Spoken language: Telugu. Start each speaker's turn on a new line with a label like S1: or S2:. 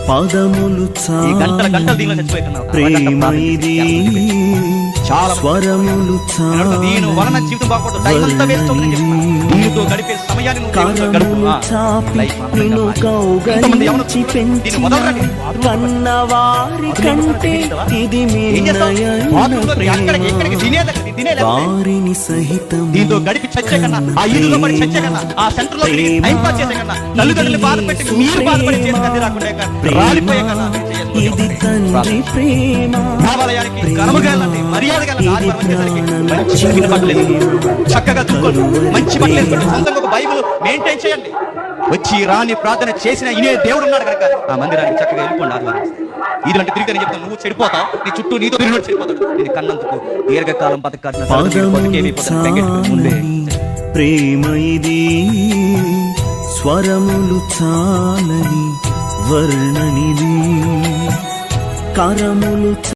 S1: పదములు
S2: ఈ గంటల గంటలు దీనిలో చచ్చిపోతున్నావు.
S1: ప్రేమ ఇది స్వరములు
S2: దీని వలన జీవితం బాగుపడదు. టైం అంతా వేస్ట్ అవుతుందని చెప్తున్నా. దీనితో గడిపే సమయాన్ని నువ్వు దేవునితో గడుపు.
S1: వారి కంటే ఇది వారిని సహితం
S2: దీంతో గడిపి చచ్చే కన్నా, ఆ ఇల్లులో పడి చచ్చే కన్నా, ఆ సెంటర్ లో టైం పాస్ చేసే కన్నా, తల్లిదండ్రులు బాధపెట్టి మీరు బాధపడి చేసి కది రాకుండా రాలిపోయే కన్నా
S1: ఇది తండ్రి ప్రేమ.
S2: దేవాలయానికి ఘనముగాలండి, మర్యాదగాలండి. ఆదివారం వచ్చేసరికి మంచి బట్టలు వేసుకోండి, చక్కగా దుక్కోండి, మంచి బట్టలు వేసుకోండి, సొంతంగా ఒక బైబిల్ మెయింటైన్ చేయండి. వచ్చి రాని ప్రార్థన చేసిన ఇనే దేవుడు ఉన్నాడు కనుక ఆ మందిరానికి చక్కగా వెళ్ళిపోండి. ఆదివారం ఇదంటే తిరిగి చెప్తాను, నువ్వు చెడిపోతావు, నీ చుట్టూ నీతో తిరిగి చెడిపోతాడు. ఇది కన్నందుకు దీర్ఘకాలం బతకాల్సిన
S1: ప్రేమ ఇది స్వరములు చాలని వర్ణనిది కరములు